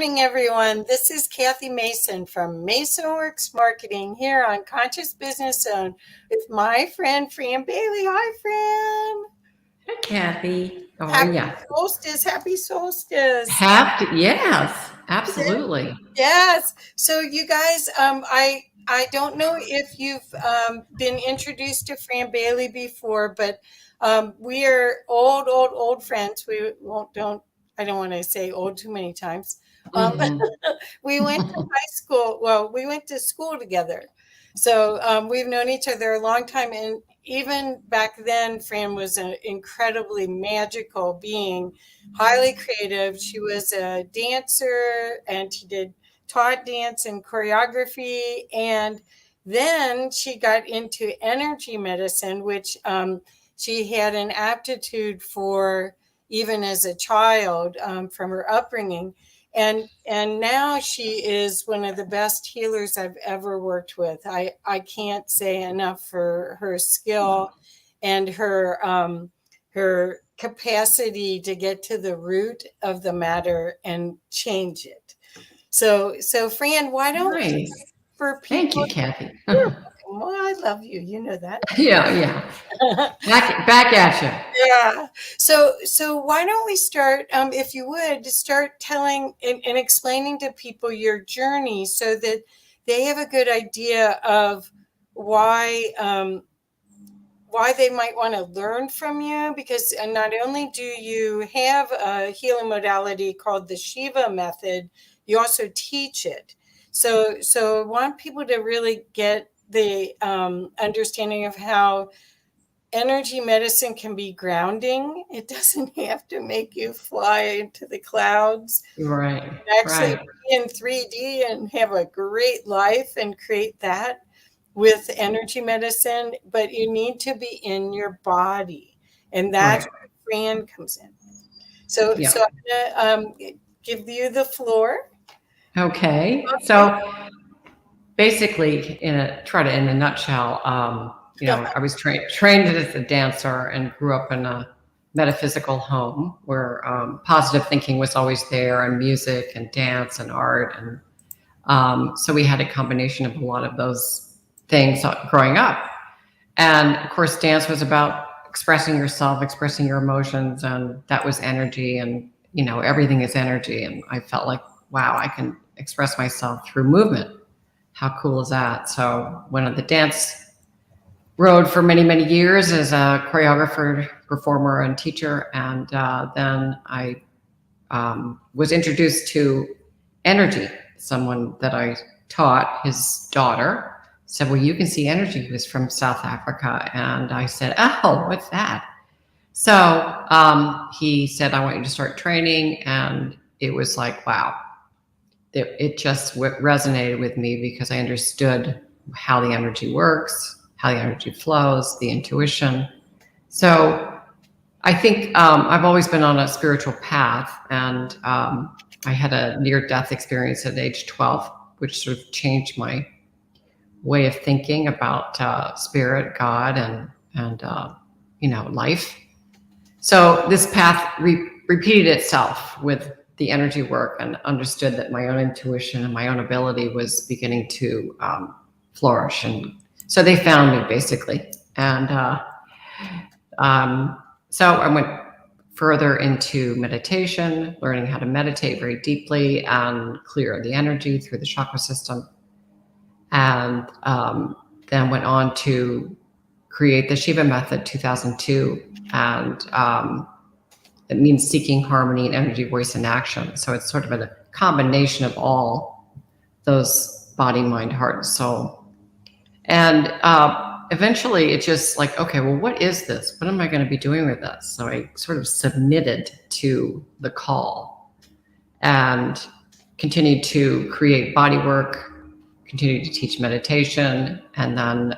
morning, everyone. This is Kathy Mason from MasonWorks Marketing here on Conscious Business Zone with my friend Fran Bailey. Hi, Fran. Hi, Kathy. How are Happy you? solstice. Happy solstice. Yes, absolutely. Yes. So you guys, I don't know if you've been introduced to Fran Bailey before, but we are old friends. We won't don't I don't want to say old too many times. Mhm. We went to high school. Well, we went to school together. So we've known each other a long time. And even back then, Fran was an incredibly magical being, highly creative. She was a dancer and she taught dance and choreography. And then she got into energy medicine, which she had an aptitude for even as a child from her upbringing. And now she is one of the best healers I've ever worked with. I can't say enough for her skill and her capacity to get to the root of the matter and change it. So Fran, why don't we, Nice. for Thank people, you, Kathy. well, I love you, you know that. Yeah. Back at you. Yeah. So why don't we start, if you would, to start telling and explaining to people your journey so that they have a good idea of why why they might want to learn from you, because not only do you have a healing modality called the SHEVA Method, you also teach it. So I want people to really get the understanding of how energy medicine can be grounding. It doesn't have to make you fly into the clouds. Right. Actually be in 3D and have a great life and create that with energy medicine, but you need to be in your body. And that's Right. where Fran comes in. So Yeah. I'm going to give you the floor. Okay. So basically, in a nutshell, I was trained as a dancer and grew up in a metaphysical home where positive thinking was always there, and music and dance and art, and so we had a combination of a lot of those things growing up. And of course, dance was about expressing yourself, expressing your emotions, and that was energy. And everything is energy. And I felt like, wow, I can express myself through movement. How cool is that? So went on the dance road for many, many years as a choreographer, performer, and teacher. And then I was introduced to energy. Someone that I taught, his daughter, said, well, you can see energy. He was from South Africa. And I said, oh, what's that? So he said, I want you to start training. And it was like, wow. It just resonated with me because I understood how the energy works, how the energy flows, the intuition. So I think I've always been on a spiritual path, and I had a near-death experience at age 12, which sort of changed my way of thinking about spirit, God, and life. So this path repeated itself with the energy work, and understood that my own intuition and my own ability was beginning to flourish. And so they found me, basically. And so I went further into meditation, learning how to meditate very deeply and clear the energy through the chakra system. And then went on to create the SHEVA Method 2002. And it means seeking harmony and energy, voice, and action. So it's sort of a combination of all those body, mind, heart, and soul. And eventually it's just like, okay, well, what is this? What am I going to be doing with this? So I sort of submitted to the call and continued to create body work, continued to teach meditation, and then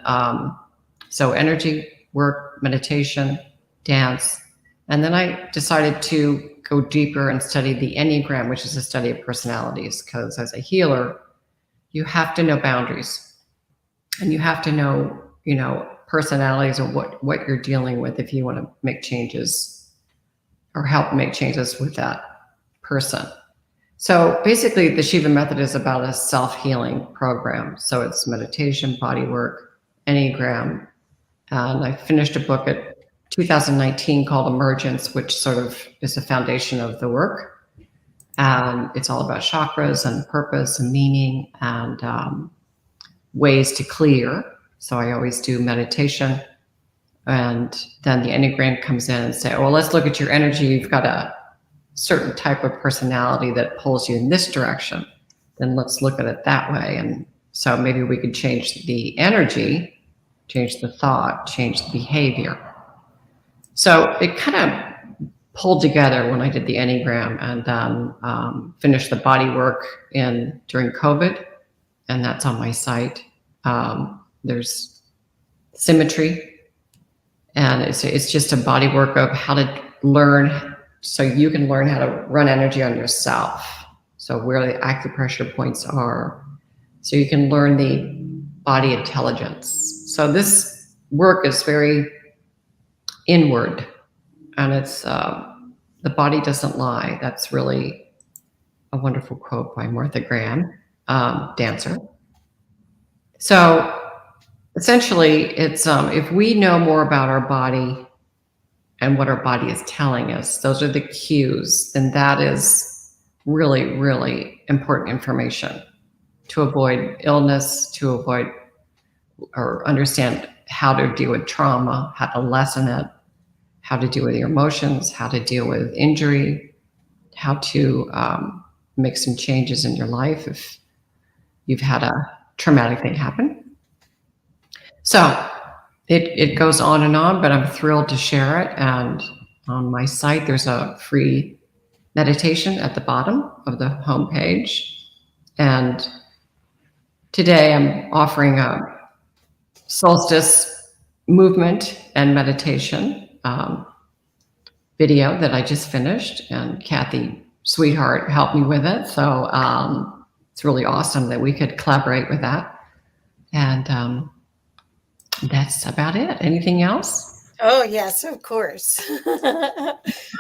so energy work, meditation, dance. And then I decided to go deeper and study the Enneagram, which is a study of personalities, because as a healer, you have to know boundaries, and you have to know, personalities, or what you're dealing with if you want to make changes or help make changes with that person. So basically, the SHEVA Method is about a self-healing program. So it's meditation, body work, Enneagram. And I finished a book at 2019 called Emergence, which sort of is the foundation of the work. And it's all about chakras and purpose and meaning and ways to clear. So I always do meditation. And then the Enneagram comes in and say, well, let's look at your energy. You've got a certain type of personality that pulls you in this direction. Then let's look at it that way. And so maybe we could change the energy, change the thought, change the behavior. So it kind of pulled together when I did the Enneagram, and then finished the body work during COVID, and that's on my site. There's symmetry, and it's just a body work of how to learn, so you can learn how to run energy on yourself. So where the acupressure points are, so you can learn the body intelligence. So this work is very inward, and it's the body doesn't lie. That's really a wonderful quote by Martha Graham, dancer. So essentially, it's if we know more about our body and what our body is telling us, those are the cues, then that is really, really important information to avoid illness, to avoid or understand how to deal with trauma, how to lessen it, how to deal with your emotions, how to deal with injury, how to make some changes in your life if you've had a traumatic thing happen. So it goes on and on, but I'm thrilled to share it. And on my site, there's a free meditation at the bottom of the homepage. And today I'm offering a solstice movement and meditation video that I just finished, and Kathy, sweetheart, helped me with it. So it's really awesome that we could collaborate with that. And that's about it. Anything else? Oh, yes, of course.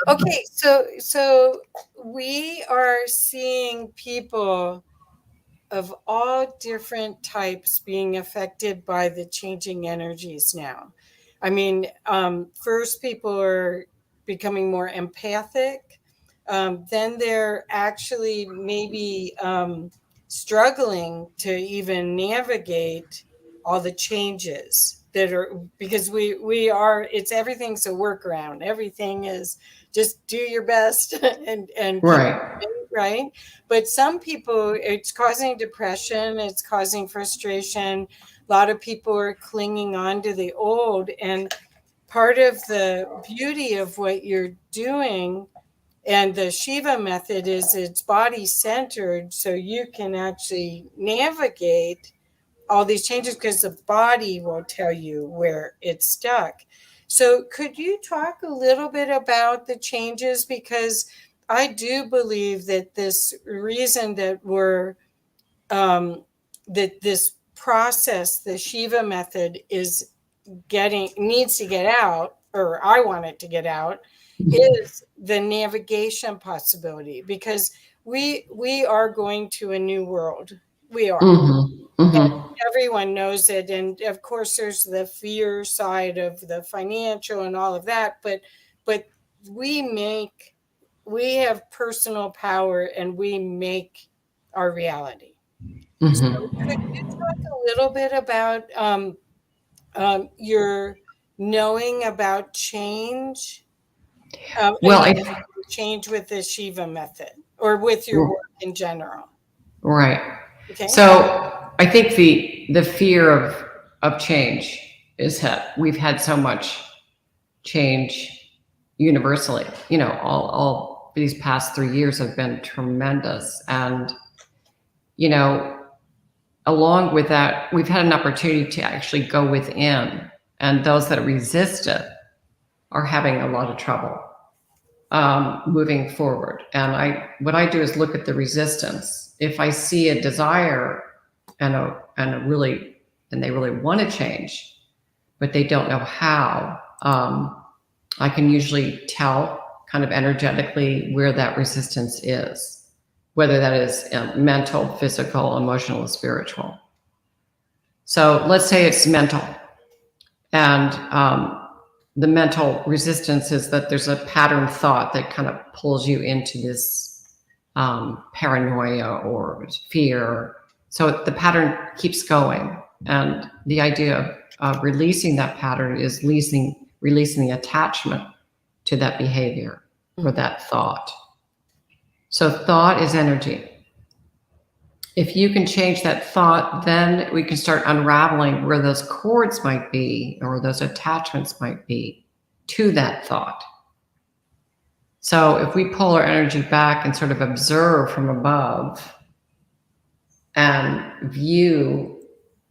Okay, so we are seeing people of all different types being affected by the changing energies now. I mean, first people are becoming more empathic. Then they're actually maybe struggling to even navigate all the changes that are, because we are, it's, everything's a workaround. Everything is just do your best and Right. right. But some people, it's causing depression, it's causing frustration. A lot of people are clinging on to the old. And part of the beauty of what you're doing and the SHEVA method is it's body centered, so you can actually navigate all these changes because the body will tell you where it's stuck. So could you talk a little bit about the changes? Because I do believe that this reason that we're, that this process, the SHEVA method is needs to get out, or I want it to get out, is the navigation possibility, because we are going to a new world. We are. Mm-hmm. Mm-hmm. And everyone knows it. And of course, there's the fear side of the financial and all of that. But we have personal power, and we make our reality. Mm-hmm. So could you talk a little bit about your knowing about change? Well, Change with the SHEVA method, or with your work in general. Right. Okay. So I think the fear of change is that we've had so much change universally. You know, all these past 3 years have been tremendous, and you know, along with that, we've had an opportunity to actually go within, and those that resist it are having a lot of trouble moving forward. And what I do is look at the resistance. If I see a desire and they really want to change, but they don't know how, I can usually tell kind of energetically where that resistance is. whether that is mental, physical, emotional, or spiritual. So let's say it's mental, and the mental resistance is that there's a pattern thought that kind of pulls you into this paranoia or fear. So the pattern keeps going, and the idea of releasing that pattern is releasing the attachment to that behavior or that thought. So thought is energy. If you can change that thought, then we can start unraveling where those cords might be or those attachments might be to that thought. So if we pull our energy back and sort of observe from above and view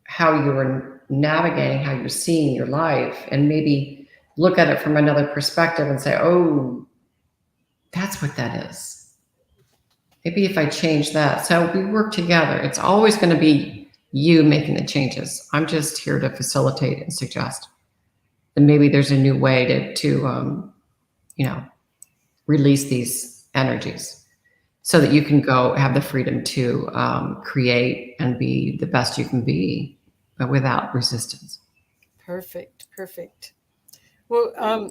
how you're navigating, how you're seeing your life, and maybe look at it from another perspective and say, oh, that's what that is. Maybe if I change that. So we work together. It's always going to be you making the changes. I'm just here to facilitate and suggest. And maybe there's a new way to release these energies so that you can go have the freedom to create and be the best you can be, but without resistance. Perfect. Well,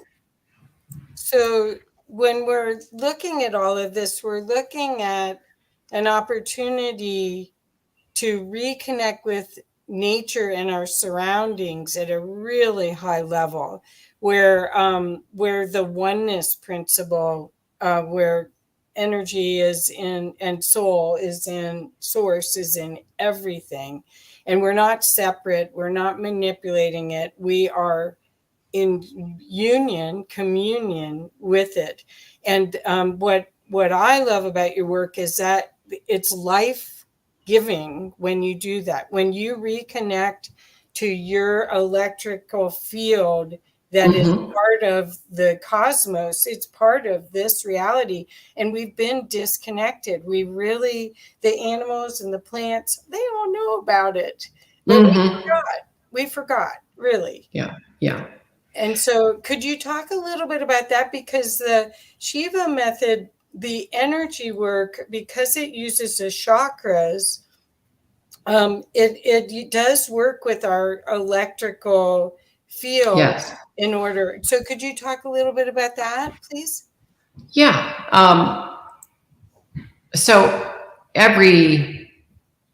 so when we're looking at all of this, we're looking at an opportunity to reconnect with nature and our surroundings at a really high level, where the oneness principle, where energy is in and soul is in source, is in everything, and we're not separate, we're not manipulating it, we are in communion with it. And what I love about your work is that it's life giving when you do that, when you reconnect to your electrical field that is part of the cosmos. It's part of this reality, and we've been disconnected. The animals and the plants, they all know about it, but we forgot really. Yeah. And so could you talk a little bit about that? Because the SHEVA method, the energy work, because it uses the chakras, it does work with our electrical field. Yes. In order. So could you talk a little bit about that, please? Yeah. So every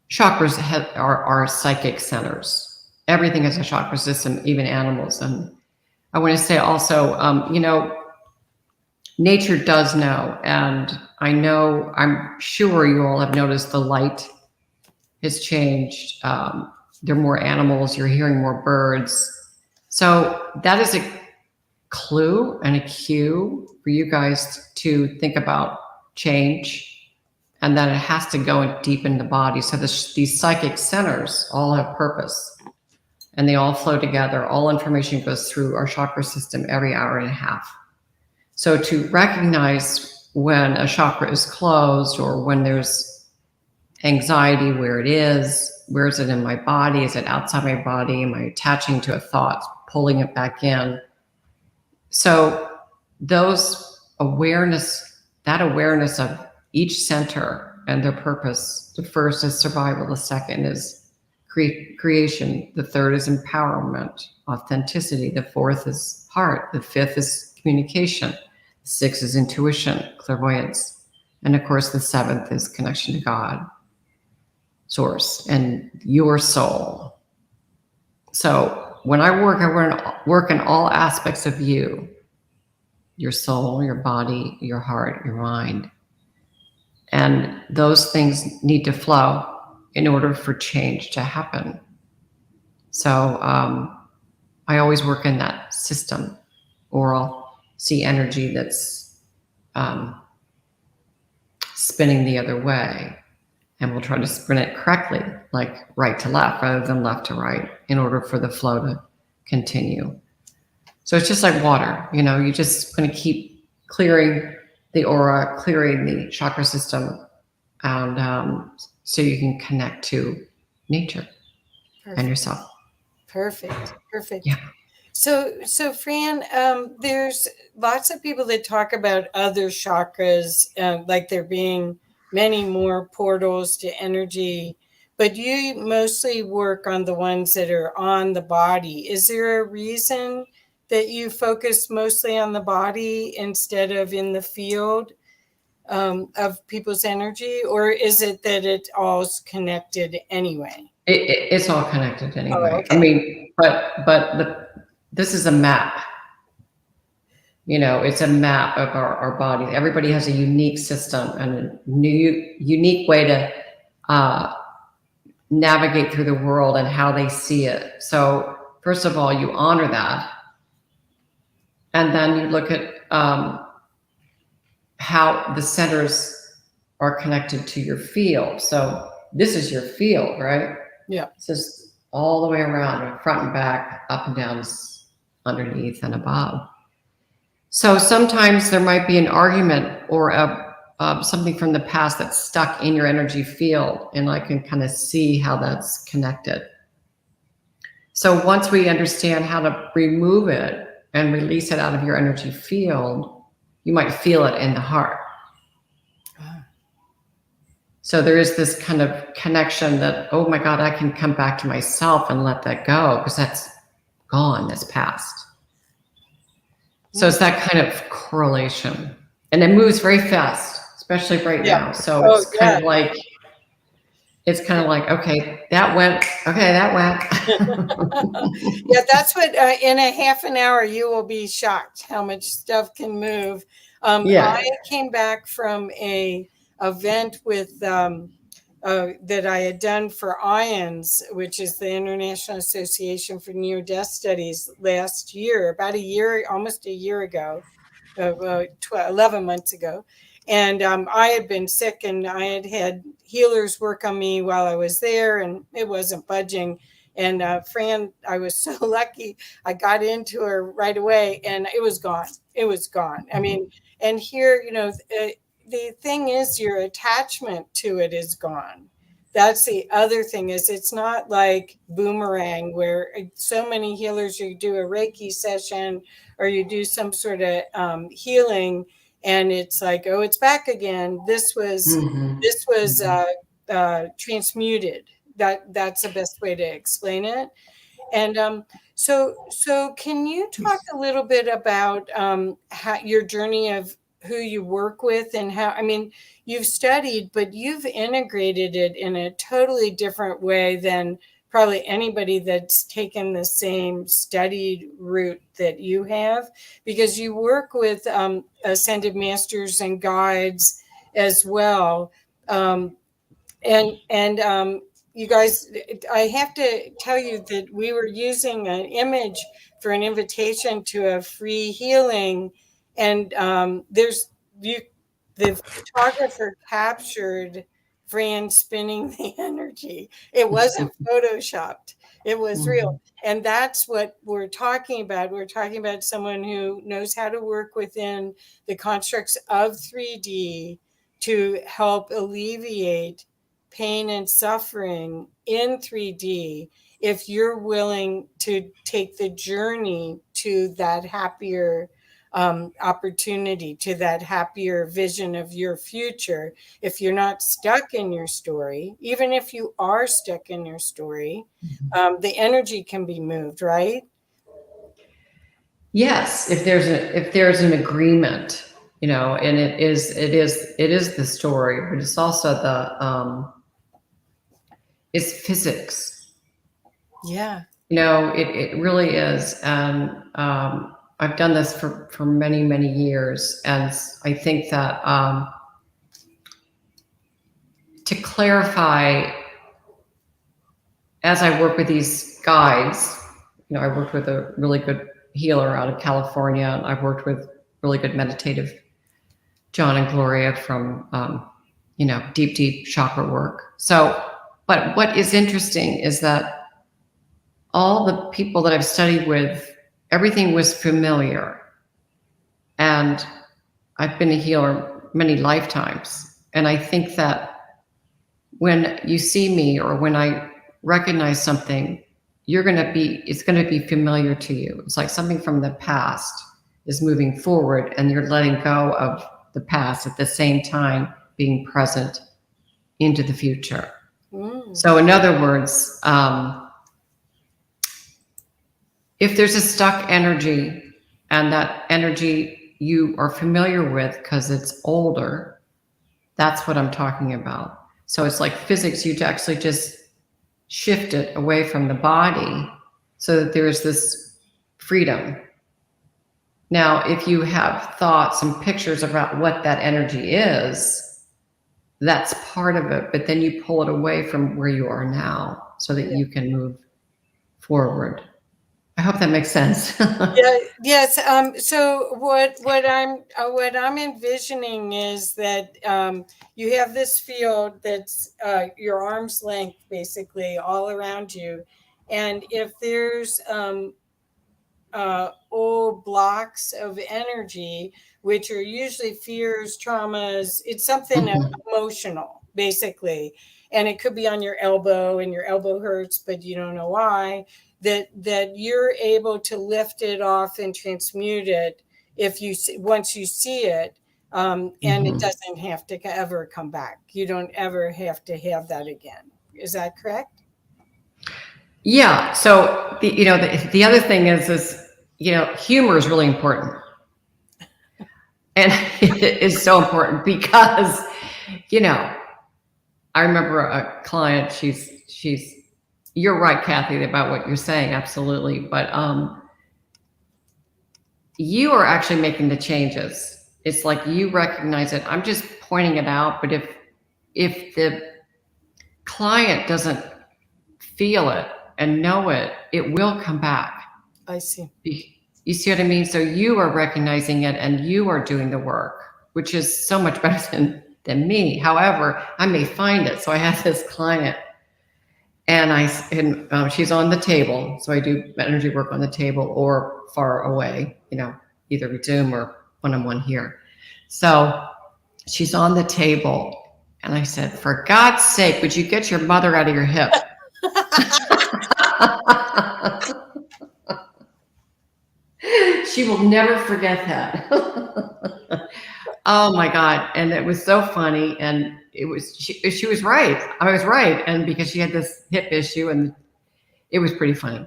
chakras are psychic centers. Everything is a chakra system, even animals. And I want to say also, nature does know. And I'm sure you all have noticed the light has changed. There are more animals, you're hearing more birds. So that is a clue and a cue for you guys to think about change, and that it has to go deep in the body. So these psychic centers all have purpose, and they all flow together. All information goes through our chakra system every hour and a half. So to recognize when a chakra is closed or when there's anxiety, where it is it in my body? Is it outside my body? Am I attaching to a thought, pulling it back in? So that awareness of each center and their purpose. The first is survival. The second is creation. The third is empowerment, authenticity. The fourth is heart. The fifth is communication. The sixth is intuition, clairvoyance. And of course, the seventh is connection to God, source, and your soul. So when I work in all aspects of you, your soul, your body, your heart, your mind. And those things need to flow in order for change to happen. So I always work in that system, or I'll see energy that's spinning the other way, and we'll try to spin it correctly, like right to left rather than left to right, in order for the flow to continue. So it's just like water, you're just going to keep clearing the aura, clearing the chakra system, and so you can connect to nature. Perfect. And yourself. Perfect. Yeah. So Fran, there's lots of people that talk about other chakras, like they're being many more portals to energy, but you mostly work on the ones that are on the body. Is there a reason that you focus mostly on the body instead of in the field of people's energy, or is it that it all's connected anyway? It's all connected anyway. Oh, okay. I mean, this is a map. It's a map of our body. Everybody has a unique system and a unique way to navigate through the world and how they see it. So first of all, you honor that. And then you look at how the centers are connected to your field. So this is your field, right? Yeah. It's just all the way around, front and back, up and down, underneath and above. So sometimes there might be an argument or something from the past that's stuck in your energy field, and I can kind of see how that's connected. So once we understand how to remove it and release it out of your energy field, you might feel it in the heart. So there is this kind of connection that, oh my God, I can come back to myself and let that go because that's gone, that's past. So it's that kind of correlation. And it moves very fast, especially right now. So it's kind of like, okay, that went. Yeah, that's what, in a half an hour, you will be shocked how much stuff can move. I came back from a event with that I had done for IONS, which is the International Association for Near-Death Studies, last year, about almost a year ago, 11 months ago. And I had been sick, and I had had healers work on me while I was there, and it wasn't budging. And Fran, I was so lucky. I got into her right away, and it was gone. It was gone. I mean, and here, the thing is, your attachment to it is gone. That's the other thing, is it's not like boomerang where so many healers, you do a Reiki session or you do some sort of healing, and it's like, oh, it's back again. This was transmuted. That's the best way to explain it. And so can you talk a little bit about how your journey of who you work with and how, I mean, you've studied, but you've integrated it in a totally different way than probably anybody that's taken the same studied route that you have, because you work with ascended masters and guides as well. You guys, I have to tell you that we were using an image for an invitation to a free healing, and the photographer captured Fran spinning the energy. It wasn't photoshopped. It was real. And that's what we're talking about. We're talking about someone who knows how to work within the constructs of 3D to help alleviate pain and suffering in 3D, if you're willing to take the journey to that happier opportunity, to that happier vision of your future. If you're not stuck in your story, even if you are stuck in your story, the energy can be moved, right? Yes, if there's an agreement, and it is the story, but it's also it's physics. Yeah. It really is. And I've done this for many, many years. And I think that to clarify, as I work with these guides, I worked with a really good healer out of California. And I've worked with really good meditative John and Gloria from, deep, deep chakra work. So, but what is interesting is that all the people that I've studied with, everything was familiar. And I've been a healer many lifetimes. And I think that when you see me or when I recognize something, it's going to be familiar to you. It's like something from the past is moving forward, and you're letting go of the past at the same time being present into the future. So in other words, if there's a stuck energy and that energy you are familiar with because it's older, that's what I'm talking about. So it's like physics, you actually just shift it away from the body so that there's this freedom. Now, if you have thoughts and pictures about what that energy is, that's part of it, but then you pull it away from where you are now so that you can move forward. I hope that makes sense. Yes. So what I'm envisioning is that you have this field that's your arm's length, basically all around you, and if there's old blocks of energy, which are usually fears, traumas, it's something emotional, basically, and it could be on your elbow, and your elbow hurts, but you don't know why. That you're able to lift it off and transmute it if you once you see it, and it doesn't have to ever come back. You don't ever have to have that again. Is that correct? Yeah. So the other thing is humor is really important, and it is so important because I remember a client. She's you're right, Kathy, about what you're saying, absolutely. But you are actually making the changes. It's like you recognize it. I'm just pointing it out. But if the client doesn't feel it and know it, it will come back. I see. You see what I mean? So you are recognizing it and you are doing the work, which is so much better than me. However, I may find it. So I have this client and she's on the table. So I do energy work on the table or far away, either with Zoom or one-on-one here. So she's on the table. And I said, for God's sake, would you get your mother out of your hip? She will never forget that. Oh my God. And it was so funny. And she was right. I was right. And because she had this hip issue and it was pretty funny.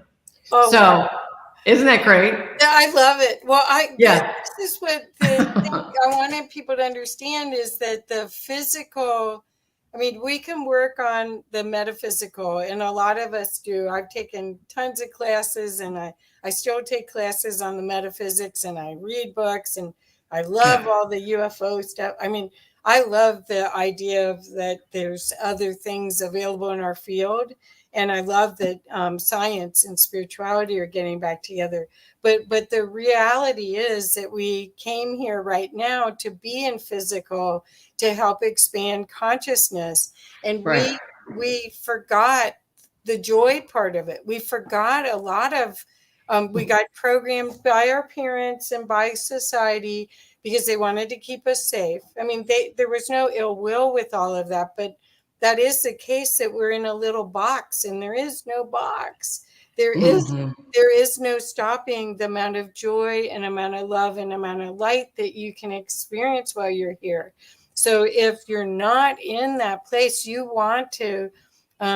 Oh, so wow. Isn't that great? Yeah, I love it. Well, this is what the thing I wanted people to understand is that the physical, we can work on the metaphysical, and a lot of us do. I've taken tons of classes, and I still take classes on the metaphysics, and I read books, and I love all the UFO stuff. I love the idea of that there's other things available in our field. And I love that science and spirituality are getting back together. But the reality is that we came here right now to be in physical, to help expand consciousness. And we forgot the joy part of it. We forgot a lot of, we got programmed by our parents and by society because they wanted to keep us safe. There was no ill will with all of that, but that is the case that we're in a little box, and there is no box. There is no stopping the amount of joy and amount of love and amount of light that you can experience while you're here. So if you're not in that place, you want to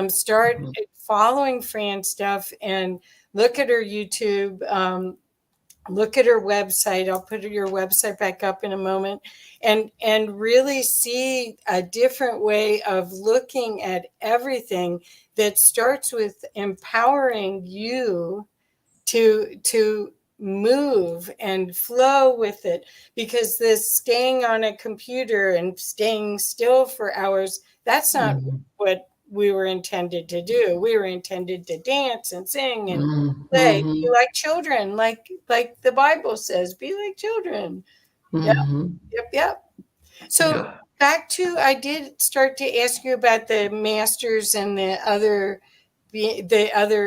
start following Fran's stuff and look at her YouTube, look at her website. I'll put your website back up in a moment, and really see a different way of looking at everything that starts with empowering you to move and flow with it. Because this staying on a computer and staying still for hours, that's not what we were intended to do. We were intended to dance and sing and play, be like children, like the Bible says, be like children. Yep. So back to, I did start to ask you about the masters and the other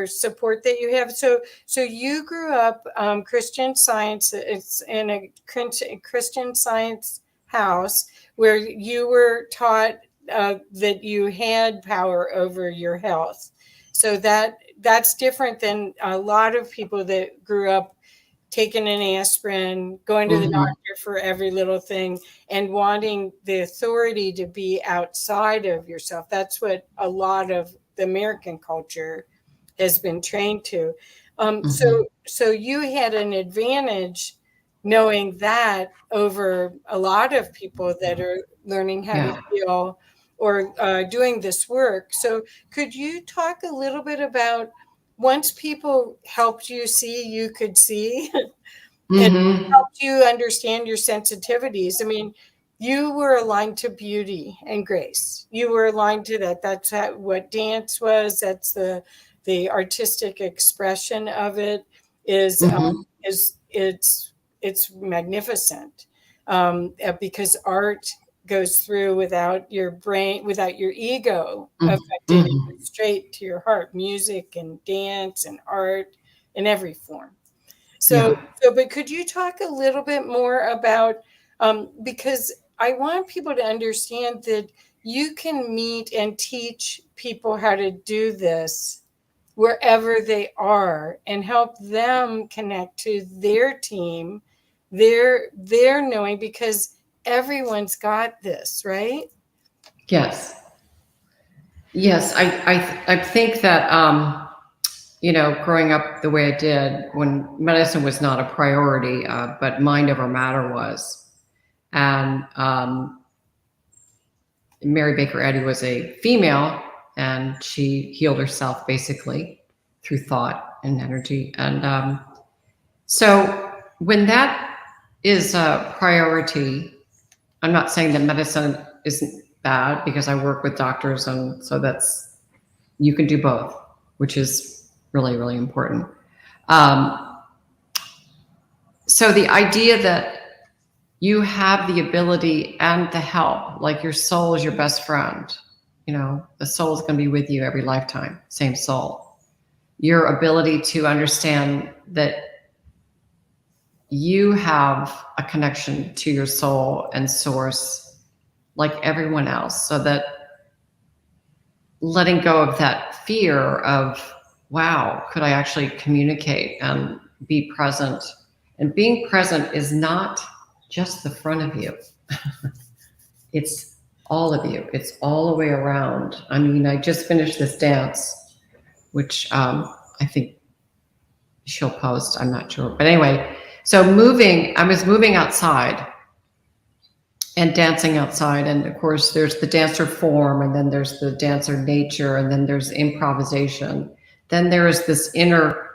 support that you have. So you grew up Christian Science. It's in a Christian Science house where you were taught that you had power over your health. So that's different than a lot of people that grew up taking an aspirin, going to the doctor for every little thing, and wanting the authority to be outside of yourself. That's what a lot of the American culture has been trained to. So you had an advantage knowing that over a lot of people that are learning how to heal or doing this work. So could you talk a little bit about, once people helped you see, you could see, and helped you understand your sensitivities? I mean, you were aligned to beauty and grace. You were aligned to that. That's what dance was. That's the artistic expression of it is it's magnificent, because art goes through without your brain, without your ego affecting it, straight to your heart. Music and dance and art in every form. So, but could you talk a little bit more about, because I want people to understand that you can meet and teach people how to do this wherever they are and help them connect to their team, their knowing, because everyone's got this, right? Yes. I think that, growing up the way I did, when medicine was not a priority, but mind over matter was. And Mary Baker Eddy was a female, and she healed herself basically through thought and energy. And so when that is a priority, I'm not saying that medicine isn't bad, because I work with doctors, and so you can do both, which is really, really important. So the idea that you have the ability and the help, like your soul is your best friend. The soul is going to be with you every lifetime, same soul. Your ability to understand that you have a connection to your soul and source like everyone else, so that letting go of that fear of, wow, could I actually communicate and be present? And being present is not just the front of you. It's all of you. It's all the way around. I mean, I just finished this dance, which I think she'll post. I'm not sure. But anyway, so I was moving outside and dancing outside. And of course, there's the dancer form, and then there's the dancer nature, and then there's improvisation. Then there is this inner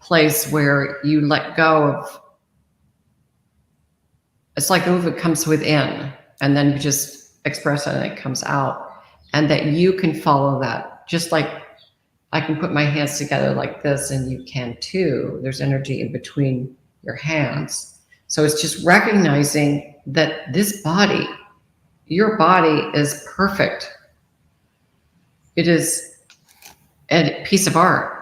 place where you let go of. It's like the movement comes within, and then you just express it and it comes out, and that you can follow that. Just like I can put my hands together like this, and you can too. There's energy in between your hands. So it's just recognizing that this body, your body, is perfect. It is a piece of art.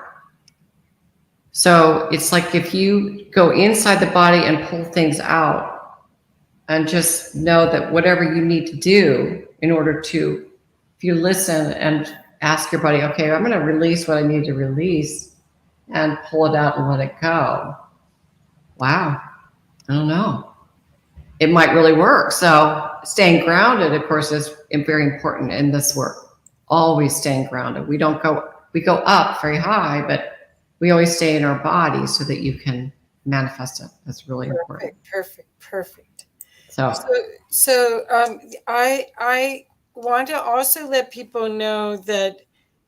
So it's like if you go inside the body and pull things out, and just know that whatever you need to do in order to, if you listen and ask your body, okay, I'm going to release what I need to release and pull it out and let it go. Wow. I don't know. It might really work. So staying grounded, of course, is very important in this work. Always staying grounded. We go up very high, but we always stay in our body so that you can manifest it. That's really important. Perfect. So I want to also let people know that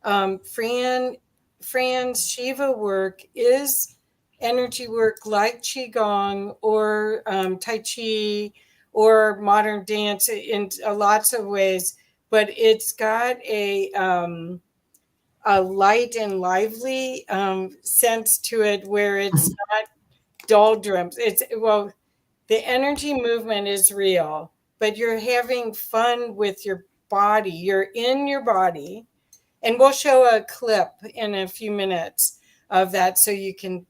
Fran's SHEVA work is energy work like Qigong or Tai Chi or modern dance in lots of ways, but it's got a light and lively sense to it, where it's not doldrums. The energy movement is real, but you're having fun with your body. You're in your body. And we'll show a clip in a few minutes of that so you can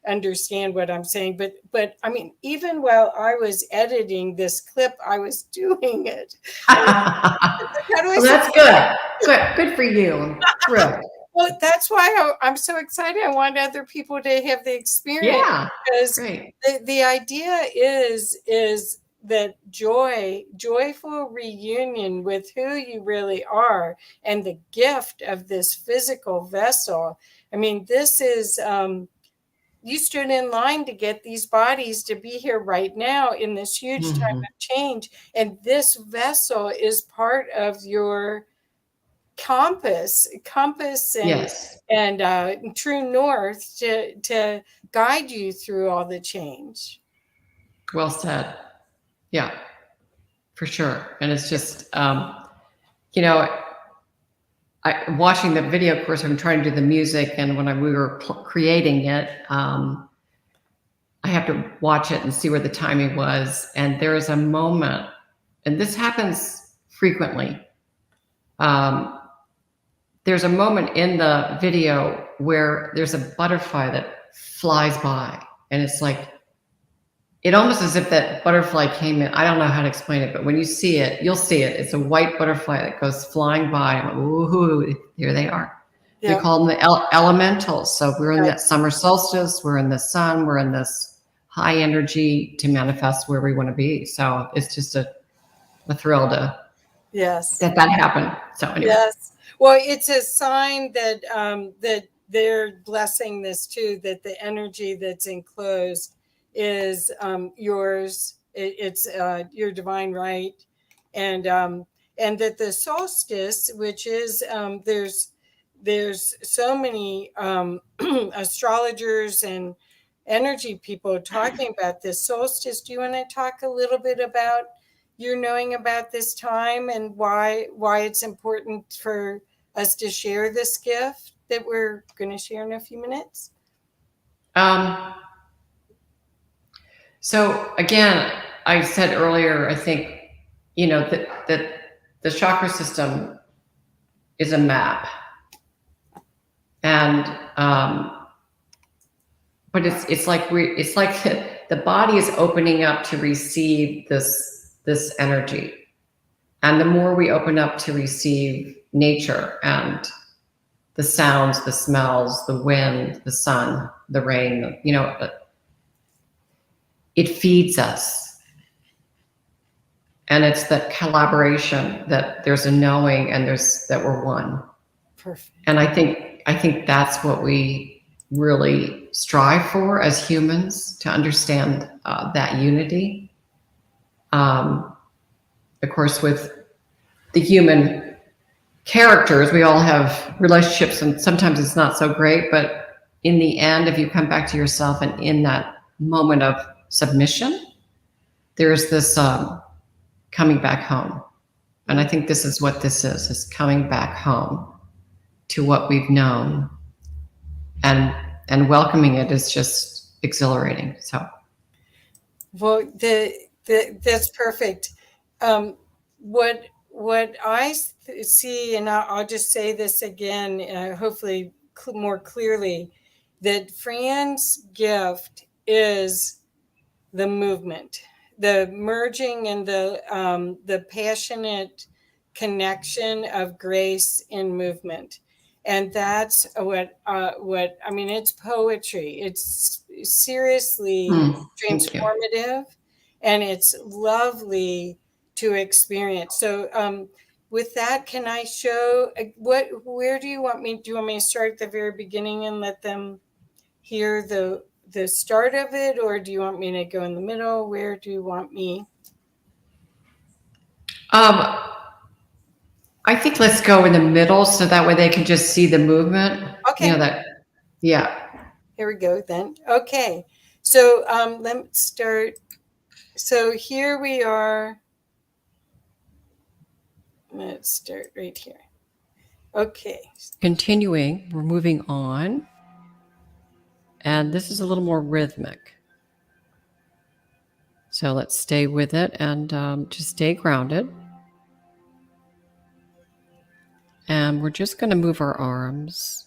understand what I'm saying. But I mean, even while I was editing this clip, I was doing it. Well, that's good. Good for you. I'm thrilled. Well, that's why I'm so excited. I want other people to have the experience. Yeah, because great. the idea is that joyful reunion with who you really are, and the gift of this physical vessel. I mean, this is you stood in line to get these bodies to be here right now in this huge time of change, and this vessel is part of your compass and Yes. and true north to guide you through all the change. Well said. Yeah, for sure. And it's just, watching the video, of course, I'm trying to do the music. And when we were creating it, I have to watch it and see where the timing was. And there is a moment, and this happens frequently. There's a moment in the video where there's a butterfly that flies by, and it's like, it almost as if that butterfly came in. I don't know how to explain it, but when you see it, you'll see it. It's a white butterfly that goes flying by. And ooh, here they are. Yeah. We call them the elementals. So we're in that summer solstice. We're in the sun. We're in this high energy to manifest where we want to be. So it's just a thrill to that happened. So anyway. Yes. Well, it's a sign that that they're blessing this too, that the energy that's enclosed is yours. It's your divine right, and that the solstice, which is there's so many astrologers and energy people talking about this solstice. Do you want to talk a little bit about your knowing about this time and why it's important for us to share this gift that we're going to share in a few minutes? So again, I said earlier, I think, that the chakra system is a map, and but it's like the body is opening up to receive this energy, and the more we open up to receive nature and the sounds, the smells, the wind, the sun, the rain, it feeds us. And it's that collaboration, that there's a knowing, and that we're one. Perfect. And I think that's what we really strive for as humans, to understand that unity. Of course, with the human characters, we all have relationships, and sometimes it's not so great. But in the end, if you come back to yourself, and in that moment of submission, there's this coming back home. And I think this is what this is coming back home to what we've known, and welcoming it is just exhilarating. So, well, that's perfect. What I see, and I'll just say this again, hopefully more clearly, that Fran's gift is the movement, the merging, and the passionate connection of grace in movement. And that's what I mean. It's poetry. It's seriously transformative, and it's lovely to experience. So with that, can I show where do you want me? Do you want me to start at the very beginning and let them hear the start of it, or do you want me to go in the middle? Where do you want me? I think let's go in the middle, so that way they can just see the movement. Okay. Yeah. Here we go then. Okay. So let's start. So here we are. Let's start right here. Okay. Continuing, we're moving on. And this is a little more rhythmic. So let's stay with it, and just stay grounded. And we're just going to move our arms.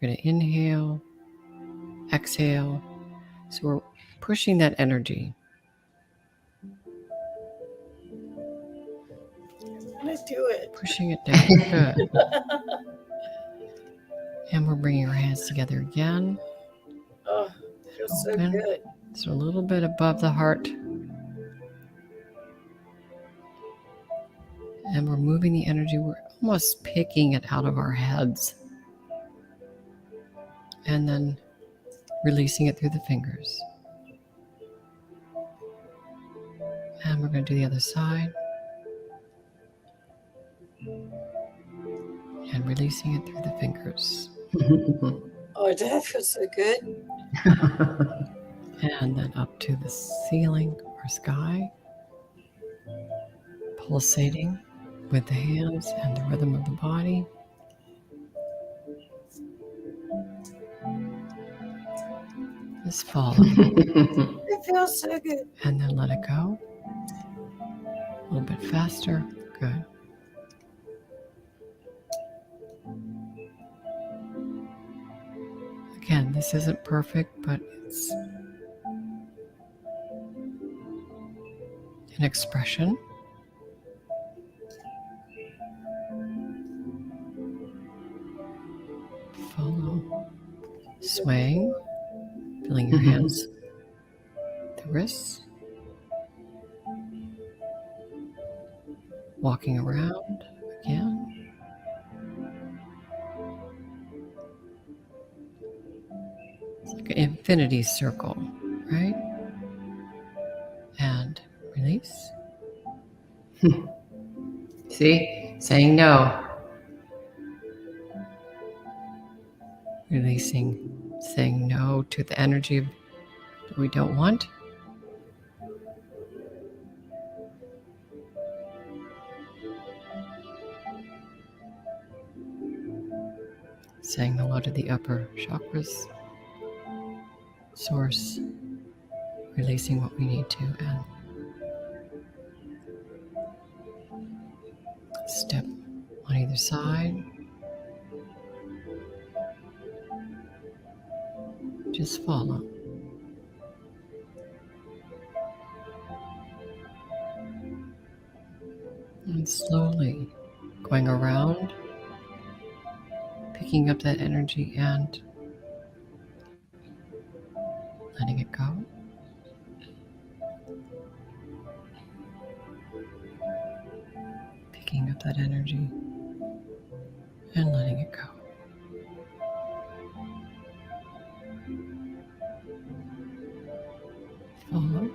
We're going to inhale, exhale. So we're pushing that energy. I'm going to do it. Pushing it down. Good. And we're bringing our hands together again. Oh, feels so good. So a little bit above the heart. And we're moving the energy. We're almost picking it out of our heads. And then releasing it through the fingers. And we're going to do the other side. And releasing it through the fingers. Oh, that feels so good. And then up to the ceiling or sky. Pulsating with the hands and the rhythm of the body. Just follow. It feels so good. And then let it go. A little bit faster. Good. Again, this isn't perfect, but it's an expression. Follow. Swaying. Feeling your hands, the wrists. Walking around again. It's like an infinity circle, right? And release. See? Saying no. Releasing. Saying no to the energy that we don't want. Saying hello to the upper chakras, source, releasing what we need to, and step on either side. Just follow. And slowly going around, picking up that energy and letting it go. Picking up that energy and letting it go. Follow.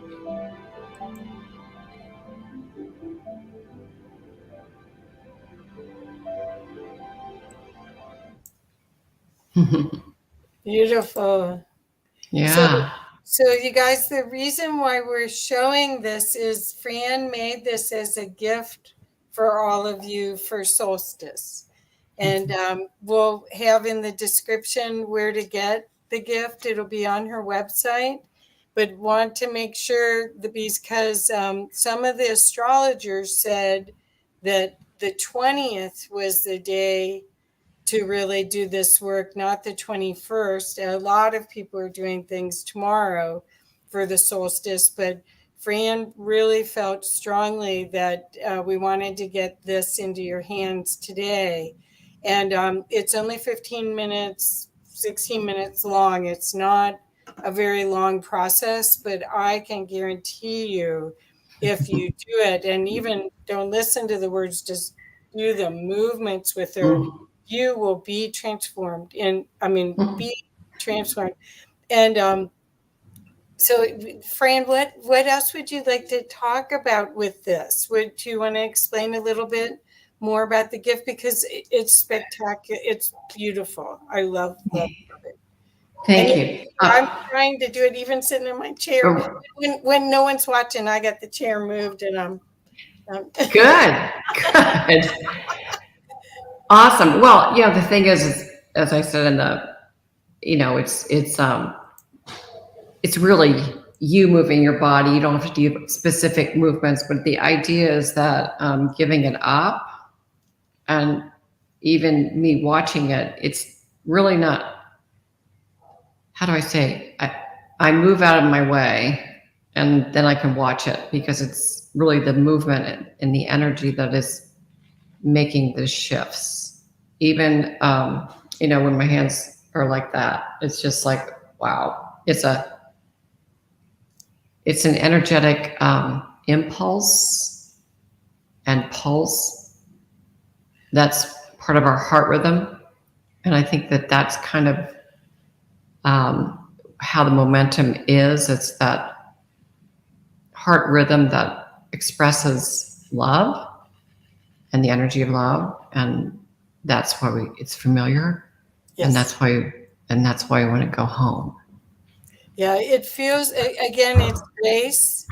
Beautiful. Yeah. So you guys, the reason why we're showing this is Fran made this as a gift for all of you for solstice. And we'll have in the description where to get the gift. It'll be on her website. But want to make sure that because some of the astrologers said that the 20th was the day to really do this work, not the 21st. A lot of people are doing things tomorrow for the solstice, but Fran really felt strongly that we wanted to get this into your hands today. And it's only 15 minutes, 16 minutes long. It's not a very long process, but I can guarantee you if you do it, and even don't listen to the words, just do the movements with her, you will be transformed. Be transformed. And so, Fran, what else would you like to talk about with this? Would you want to explain a little bit more about the gift? Because it's spectacular. It's beautiful. I love it. Thank you. I'm trying to do it even sitting in my chair. When no one's watching, I got the chair moved and I'm Good. Awesome. Well, the thing is, as I said in the, it's really you moving your body. You don't have to do specific movements, but the idea is that giving it up, and even me watching it, it's really not, how do I say, I move out of my way and then I can watch it, because it's really the movement and the energy that is making the shifts. Even when my hands are like that, it's just like, wow, it's an energetic impulse and pulse. That's part of our heart rhythm. And I think that that's kind of how the momentum is. It's that heart rhythm that expresses love and the energy of love. And that's why it's familiar. Yes. And that's why we want to go home. Yeah, it feels, again, it's grace.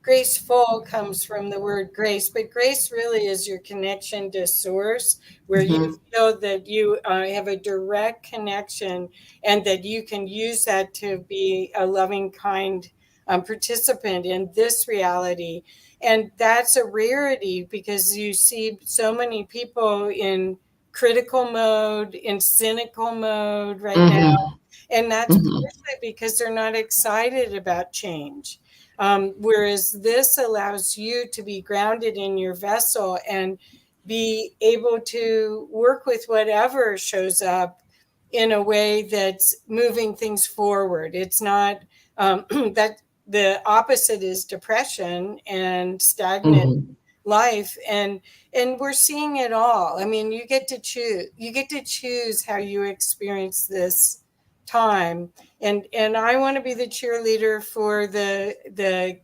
Graceful comes from the word grace, but grace really is your connection to source, where you feel that you have a direct connection and that you can use that to be a loving, kind participant in this reality. And that's a rarity because you see so many people in critical mode, in cynical mode right now. And that's partially because they're not excited about change. Whereas this allows you to be grounded in your vessel and be able to work with whatever shows up in a way that's moving things forward. It's not that the opposite is depression and stagnant life, and we're seeing it all. I mean, you get to choose how you experience this time, and I want to be the cheerleader for the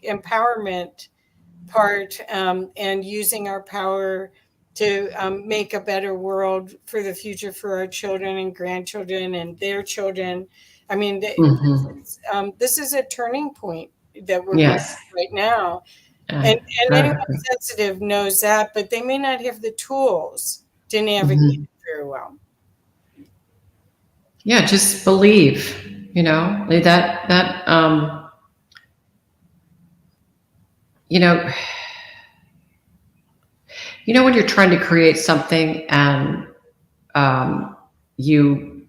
empowerment part, and using our power to make a better world for the future for our children and grandchildren and their children. I mean, this is a turning point that we're going through right now. And anyone sensitive knows that, but they may not have the tools to navigate it very well. Yeah, just believe, when you're trying to create something and you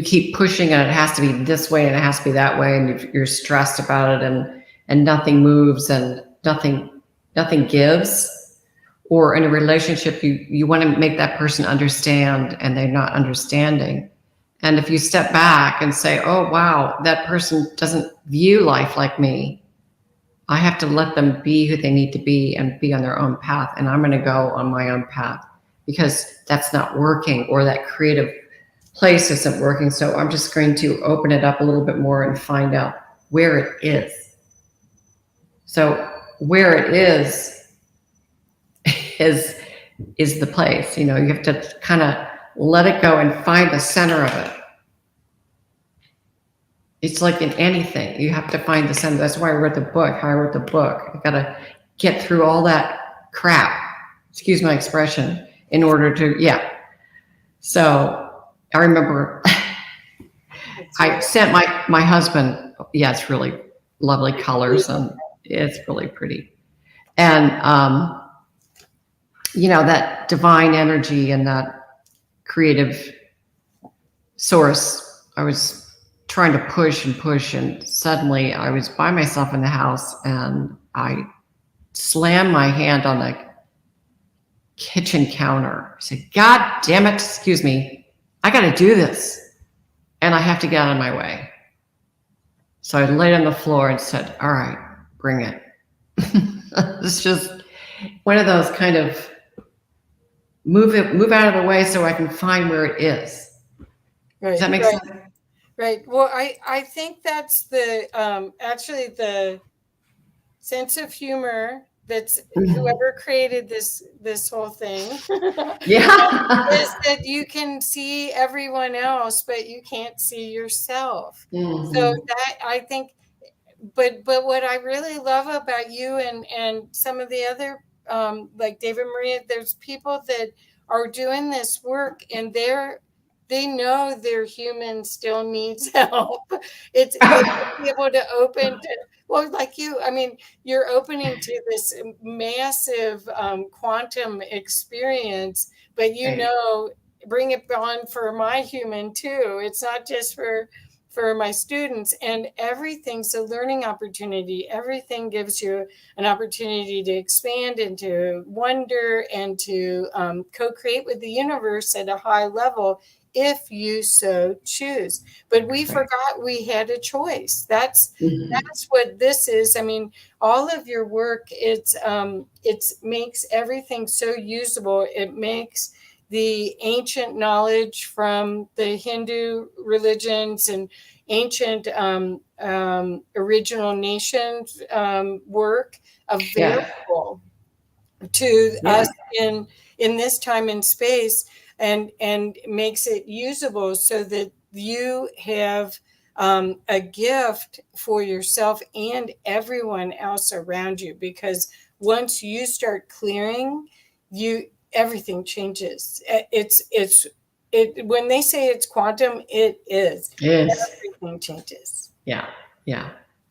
keep pushing and it has to be this way and it has to be that way, and you're stressed about it, and nothing moves and nothing gives. Or in a relationship, you want to make that person understand and they're not understanding. And if you step back and say, oh, wow, that person doesn't view life like me, I have to let them be who they need to be and be on their own path. And I'm going to go on my own path because that's not working, or that creative place isn't working. So I'm just going to open it up a little bit more and find out where it is. So where it is the place. You have to kind of let it go and find the center of it. It's like in anything, you have to find the center. That's why I wrote the book. I got to get through all that crap, excuse my expression, in order to, So I remember I sent my husband, it's really lovely colors and it's really pretty. And, that divine energy and that creative source, I was trying to push, and suddenly I was by myself in the house and I slammed my hand on the kitchen counter. I said, God damn it, excuse me, I got to do this and I have to get out of my way. So I laid on the floor and said, all right, bring it. It's just one of those kind of move out of the way so I can find where it is. Right. Does that make sense? Right. Well, I think that's the actually the sense of humor that's whoever created this whole thing. Is that you can see everyone else, but you can't see yourself. So that, I think, but what I really love about you and some of the other like David Maria, there's people that are doing this work and they know their human still needs help. It's be able to open to, well, like you, I mean, you're opening to this massive quantum experience, but bring it on for my human too. It's not just for for my students, and everything's a learning opportunity. Everything gives you an opportunity to expand and to wonder and to co-create with the universe at a high level if you so choose. But we forgot we had a choice. That's what this is. I mean, all of your work, it makes everything so usable. It makes the ancient knowledge from the Hindu religions and ancient original nations work available to us in this time and space, and makes it usable so that you have a gift for yourself and everyone else around you. Because once you start clearing, everything changes. When they say it's quantum, it is. Everything changes. Yeah.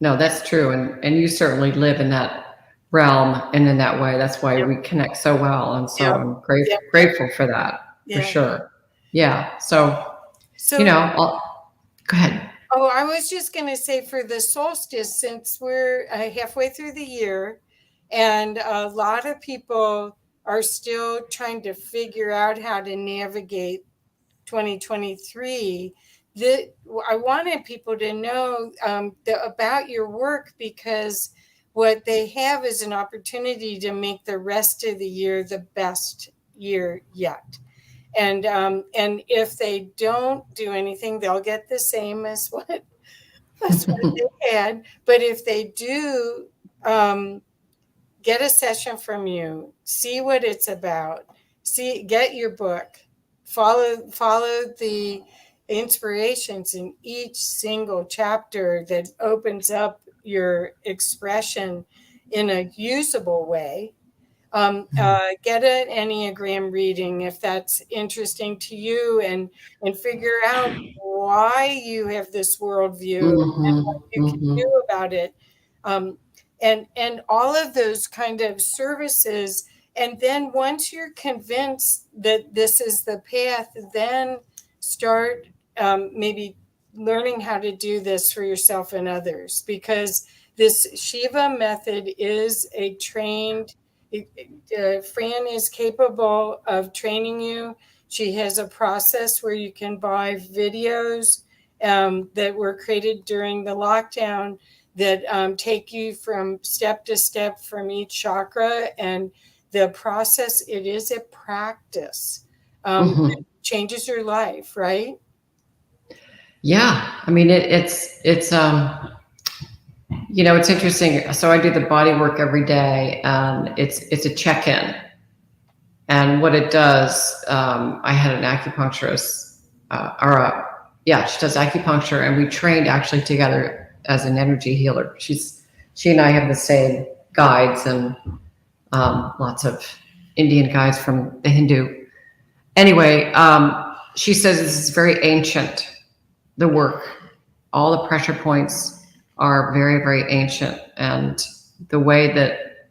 No, that's true. And you certainly live in that realm and in that way. That's why we connect so well. And so I'm grateful for that, for sure. Yeah. So, go ahead. Oh, I was just going to say, for the solstice, since we're halfway through the year and a lot of people are still trying to figure out how to navigate 2023, I wanted people to know about your work, because what they have is an opportunity to make the rest of the year the best year yet. And if they don't do anything, they'll get the same as what they had. But if they do, get a session from you, see what it's about, get your book, follow the inspirations in each single chapter that opens up your expression in a usable way. Get an Enneagram reading if that's interesting to you, and figure out why you have this worldview and what you can do about it. And all of those kind of services. And then once you're convinced that this is the path, then start maybe learning how to do this for yourself and others, because this SHEVA method is a trained, Fran is capable of training you. She has a process where you can buy videos that were created during the lockdown that take you from step to step from each chakra. And the process, it is a practice. It changes your life, right? Yeah. I mean, it's it's interesting. So I do the body work every day, and it's a check-in. And what it does, I had an acupuncturist, she does acupuncture, and we trained actually together as an energy healer. She and I have the same guides, and lots of Indian guides from the Hindu. Anyway, she says this is very ancient, the work. All the pressure points are very, very ancient. And the way that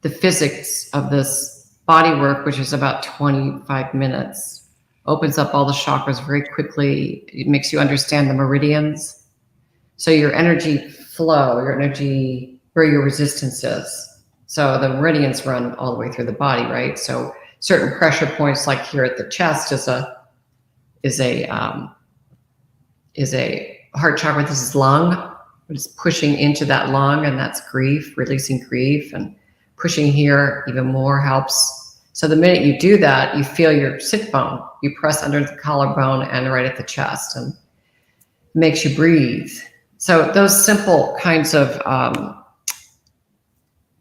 the physics of this body work, which is about 25 minutes, opens up all the chakras very quickly. It makes you understand the meridians. So your energy flow, your energy, where your resistance is. So the meridians run all the way through the body, right? So certain pressure points, like here at the chest, is a heart chakra. This is lung. It's pushing into that lung, and that's grief, releasing grief, and pushing here even more helps. So the minute you do that, you feel your sit bone. You press under the collarbone and right at the chest, and it makes you breathe. So those simple kinds of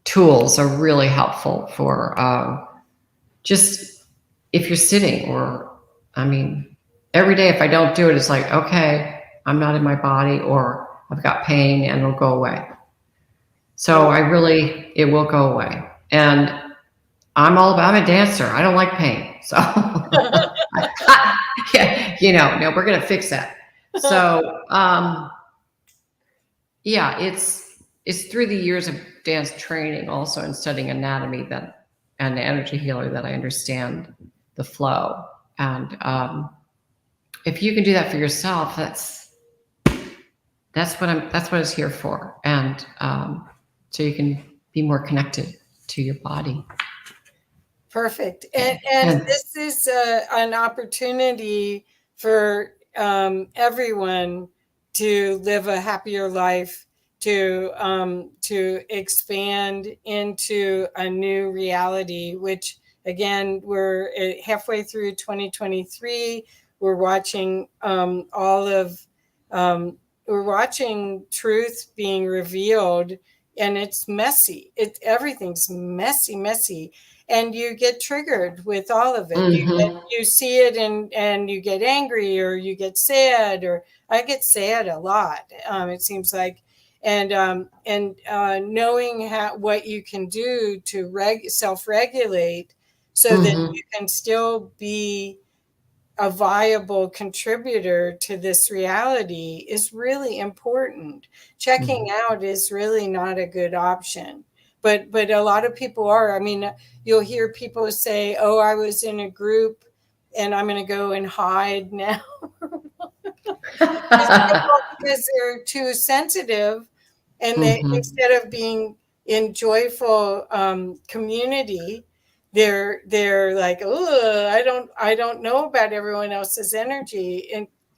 tools are really helpful for just if you're sitting, or, I mean, every day if I don't do it, it's like, okay, I'm not in my body, or I've got pain, and it'll go away. So it will go away. And I'm a dancer. I don't like pain. So, no, we're going to fix that. So, it's through the years of dance training also, and studying anatomy and the energy healer, that I understand the flow. And if you can do that for yourself, that's what it's here for. And so you can be more connected to your body. Perfect. And this is an opportunity for everyone to live a happier life, to expand into a new reality, which again, we're halfway through 2023. We're watching we're watching truth being revealed, and it's messy. Everything's messy. And you get triggered with all of it. Mm-hmm. You see it and you get angry, or you get sad, or I get sad a lot. It seems like, and knowing what you can do to self-regulate so that you can still be a viable contributor to this reality is really important. Checking out is really not a good option. But a lot of people are. I mean, you'll hear people say, "Oh, I was in a group and I'm going to go and hide now." Because they're too sensitive, and they, instead of being in joyful community, they're like, "Oh, I don't know about everyone else's energy."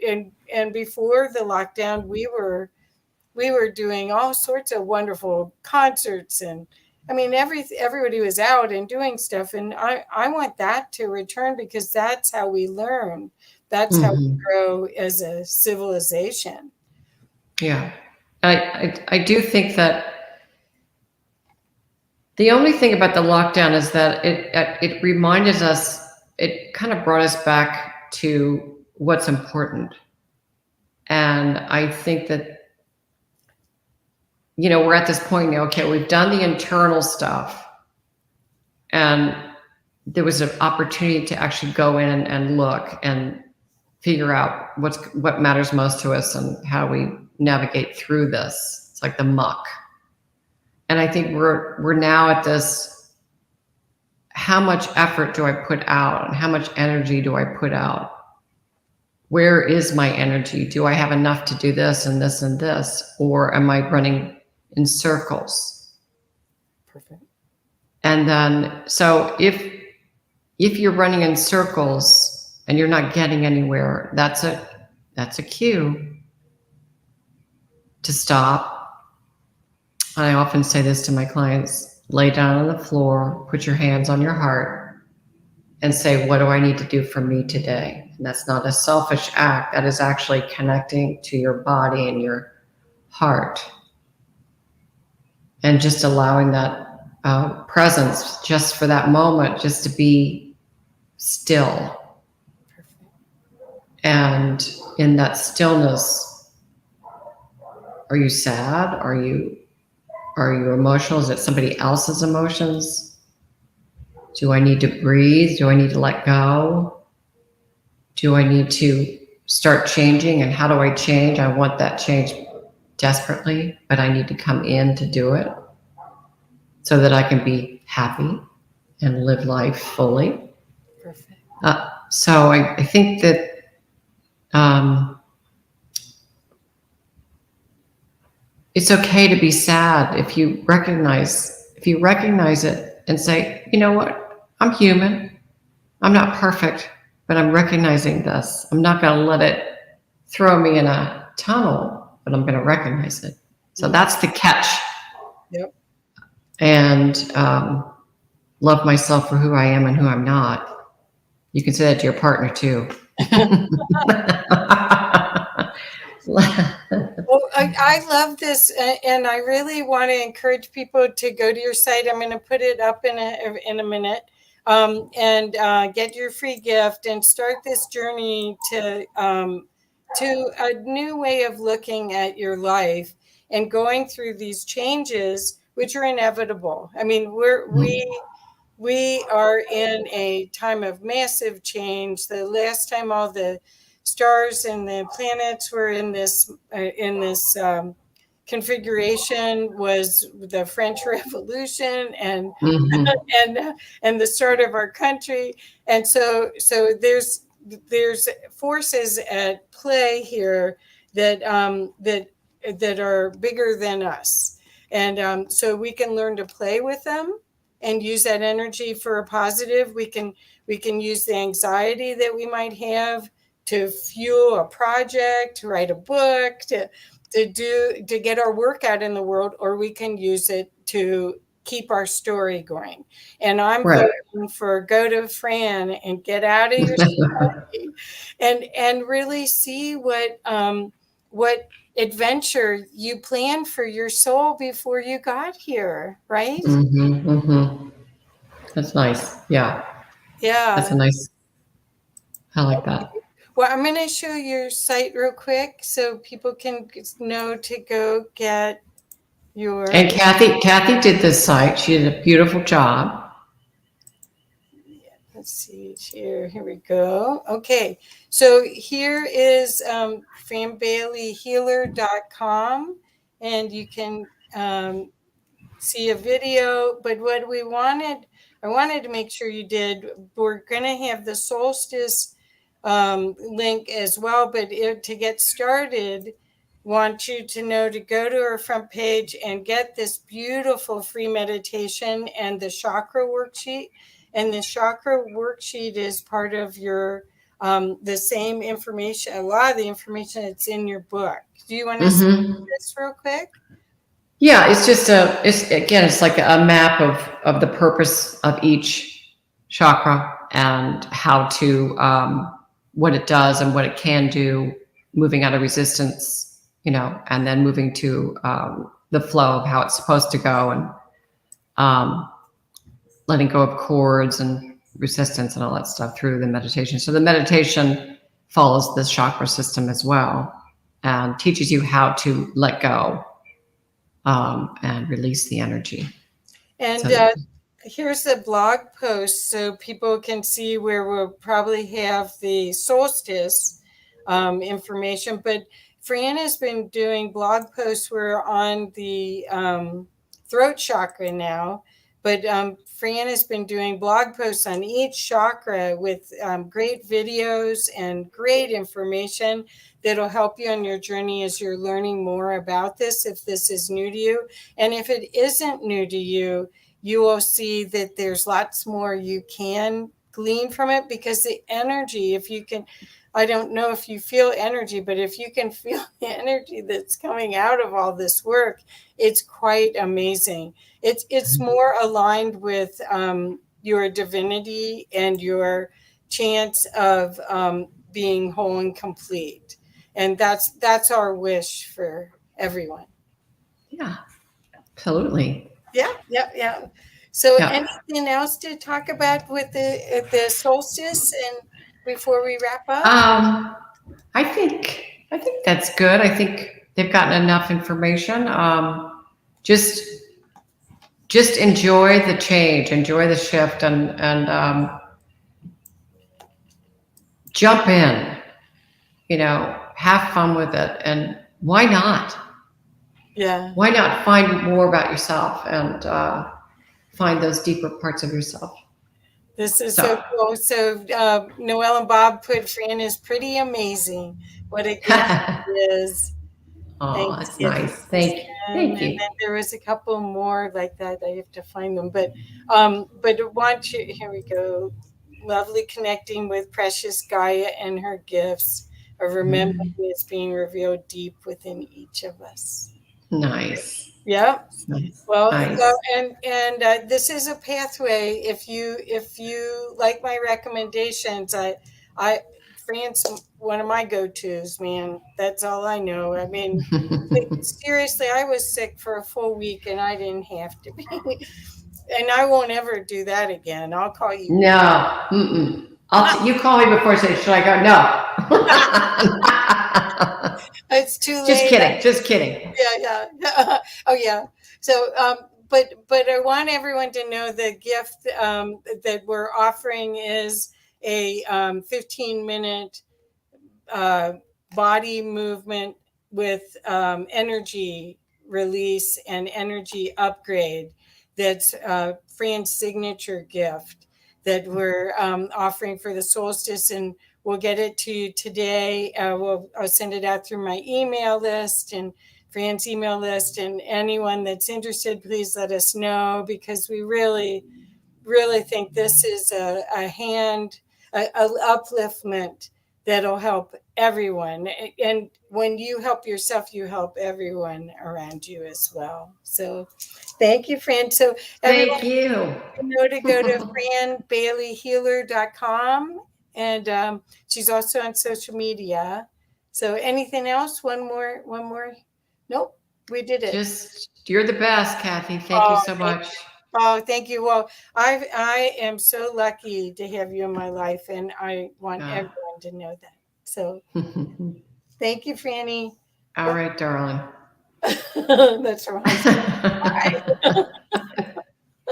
And before the lockdown, we were doing all sorts of wonderful concerts, and I mean, everybody was out and doing stuff, and I want that to return, because that's how we learn. That's how we grow as a civilization. Yeah. I do think that the only thing about the lockdown is that it reminded us, it kind of brought us back to what's important. And I think that, we're at this point now, okay, we've done the internal stuff, and there was an opportunity to actually go in and look and figure out what matters most to us and how we navigate through this. It's like the muck. And I think we're now at this, how much effort do I put out and how much energy do I put out? Where is my energy? Do I have enough to do this and this and this? Or am I running in circles? Perfect. And then, so if you're running in circles and you're not getting anywhere, that's a cue to stop. And I often say this to my clients: lay down on the floor, put your hands on your heart, and say, what do I need to do for me today? And that's not a selfish act. That is actually connecting to your body and your heart, and just allowing that presence just for that moment, just to be still. And in that stillness, are you sad? Are you emotional? Is it somebody else's emotions? Do I need to breathe? Do I need to let go? Do I need to start changing? And how do I change? I want that change desperately, but I need to come in to do it so that I can be happy and live life fully. Perfect. So I think that it's okay to be sad if you recognize it and say, you know what, I'm human. I'm not perfect, but I'm recognizing this. I'm not going to let it throw me in a tunnel, but I'm going to recognize it. So that's the catch. Yep. And love myself for who I am and who I'm not. You can say that to your partner too. Well, I love this, and I really want to encourage people to go to your site. I'm going to put it up in a minute, and get your free gift and start this journey to a new way of looking at your life and going through these changes, which are inevitable. I mean, we are in a time of massive change. The last time all the stars and the planets were in this configuration was the French Revolution and and the start of our country. And so there's forces at play here that that are bigger than us. And so we can learn to play with them and use that energy for a positive. We can use the anxiety that we might have to fuel a project, to write a book, to get our work out in the world, or we can use it to keep our story going. And I'm voting for go to Fran and get out of your story and really see what adventure you planned for your soul before you got here, right? Mm-hmm, mm-hmm. That's nice. Yeah. Yeah. That's a nice, I like that. Well, I'm going to show your site real quick so people can know to go get your. And Kathy did this site. She did a beautiful job. Let's see here. Here we go. Okay. So here is FranBaileyHealer.com, and you can see a video. But what I wanted to make sure you did, we're going to have the solstice link as well. But to get started, want you to know to go to our front page and get this beautiful free meditation and the chakra worksheet. And the chakra worksheet is part of your the same information, a lot of the information that's in your book. Do you want to see this real quick? Yeah, it's just it's like a map of the purpose of each chakra and how to what it does and what it can do, moving out of resistance, and then moving to the flow of how it's supposed to go, and letting go of cords and resistance and all that stuff through the meditation. So the meditation follows this chakra system as well and teaches you how to let go and release the energy. And here's the blog post so people can see where we'll probably have the solstice information. But Fran has been doing blog posts. We're on the throat chakra now, but Fran has been doing blog posts on each chakra with great videos and great information that'll help you on your journey as you're learning more about this, if this is new to you. And if it isn't new to you, you will see that there's lots more you can glean from it, because the energy, if you can, I don't know if you feel energy, but if you can feel the energy that's coming out of all this work, it's quite amazing. It's more aligned with your divinity and your chance of being whole and complete. And that's our wish for everyone. Yeah, absolutely. Yeah. So anything else to talk about with the solstice and before we wrap up? I think that's good. I think they've gotten enough information. Just enjoy the change, enjoy the shift, and jump in. Have fun with it, and why not? Yeah. Why not find more about yourself and find those deeper parts of yourself? This is so cool. So Noelle and Bob put Fran is pretty amazing. What a gift it is. Oh, that's nice. Thank you. And then there was a couple more like that. I have to find them. But want you, here we go. Lovely connecting with precious Gaia and her gifts of remembering it's being revealed deep within each of us. Nice. Yeah. Nice. Well, nice. And this is a pathway. If you like my recommendations, Fran's one of my go-tos, man. That's all I know. I mean, seriously, I was sick for a full week and I didn't have to be. And I won't ever do that again. I'll call you. No. You call me before I say, should I go? No. It's too late. Just kidding. Yeah. Oh, yeah. So, but I want everyone to know the gift that we're offering is a 15-minute body movement with energy release and energy upgrade. That's Fran's signature gift that we're offering for the solstice, and we'll get it to you today. I'll send it out through my email list, and Fran's email list, and anyone that's interested, please let us know, because we really think this is a upliftment that'll help everyone. And when you help yourself, you help everyone around you as well. So thank you, Fran. So everyone, Thank you. know to go to franbaileyhealer.com, and she's also on social media. So anything else? One more. Nope, we did it. You're the best, Kathy. Thank you so much. Thank you. Well, I am so lucky to have you in my life, and I want everyone to know that. So thank you, Franny. All right, darling. That's from high school. Bye.